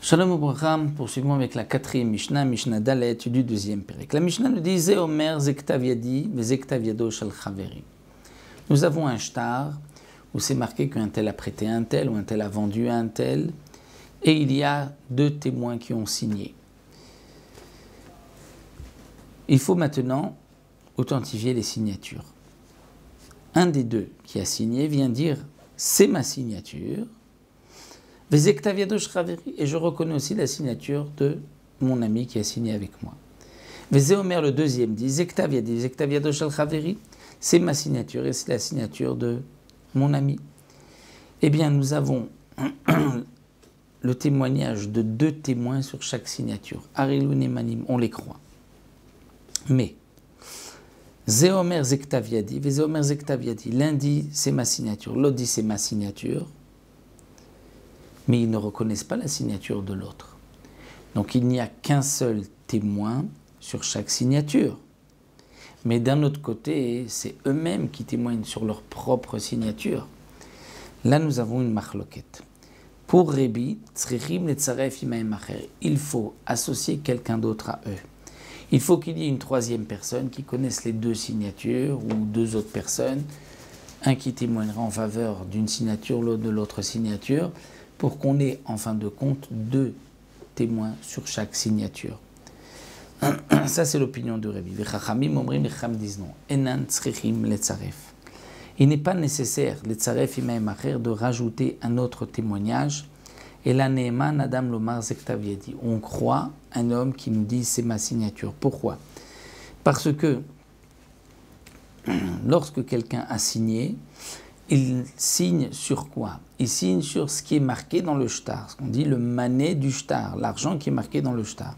Shalom Ubracha, poursuivons avec la quatrième Mishnah, Mishnah Dalet du deuxième Pérek. La Mishnah nous dit Ze Omer Zektav Yadi Vezektav Yado Shal Chaveri. Nous avons un shtar où c'est marqué qu'un tel a prêté à un tel ou un tel a vendu à un tel, et il y a deux témoins qui ont signé. Il faut maintenant authentifier les signatures. Un des deux qui a signé vient dire c'est ma signature. Et je reconnais aussi la signature de mon ami qui a signé avec moi. Omer, le deuxième, dit c'est ma signature et c'est la signature de mon ami. Eh bien, nous avons le témoignage de deux témoins sur chaque signature. Arilun et Manim, on les croit. Mais, Zéomer Zektaviadi, l'un dit c'est ma signature, l'autre dit c'est ma signature. Mais ils ne reconnaissent pas la signature de l'autre. Donc il n'y a qu'un seul témoin sur chaque signature. Mais d'un autre côté, c'est eux-mêmes qui témoignent sur leur propre signature. Là, nous avons une marloquette. Pour Rébi, il faut associer quelqu'un d'autre à eux. Il faut qu'il y ait une troisième personne qui connaisse les deux signatures ou deux autres personnes, un qui témoignera en faveur d'une signature, l'autre de l'autre signature, pour qu'on ait en fin de compte deux témoins sur chaque signature. Ça, c'est l'opinion de Rébi. Il n'est pas nécessaire, de rajouter un autre témoignage. Et la Neeman Adam Lomar Zektaviedi. On croit un homme qui nous dit c'est ma signature. Pourquoi? Parce que lorsque quelqu'un a signé, il signe sur quoi? Il signe sur ce qui est marqué dans le shtar, ce qu'on dit le mané du shtar, l'argent qui est marqué dans le shtar.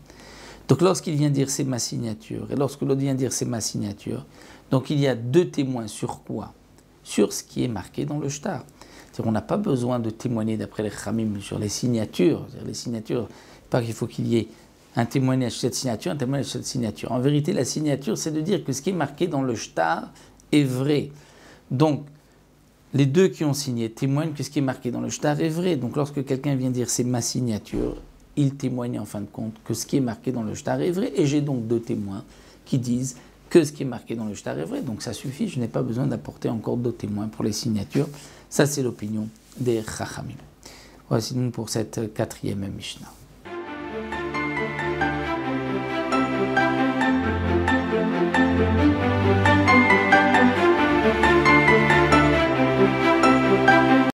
Donc lorsqu'il vient dire c'est ma signature, et lorsque l'autre vient dire c'est ma signature, donc il y a deux témoins sur quoi? Sur ce qui est marqué dans le shtar. C'est-à-dire on n'a pas besoin de témoigner d'après les Khamim sur les signatures. Les signatures, pas qu'il faut qu'il y ait un témoignage sur cette signature, un témoignage sur cette signature. En vérité, la signature, c'est de dire que ce qui est marqué dans le shtar est vrai. Donc, les deux qui ont signé témoignent que ce qui est marqué dans le shtar est vrai. Donc lorsque quelqu'un vient dire c'est ma signature, il témoigne en fin de compte que ce qui est marqué dans le shtar est vrai. Et j'ai donc deux témoins qui disent que ce qui est marqué dans le shtar est vrai. Donc ça suffit, je n'ai pas besoin d'apporter encore d'autres témoins pour les signatures. Ça c'est l'opinion des Chachamim. Voici donc pour cette quatrième Mishnah.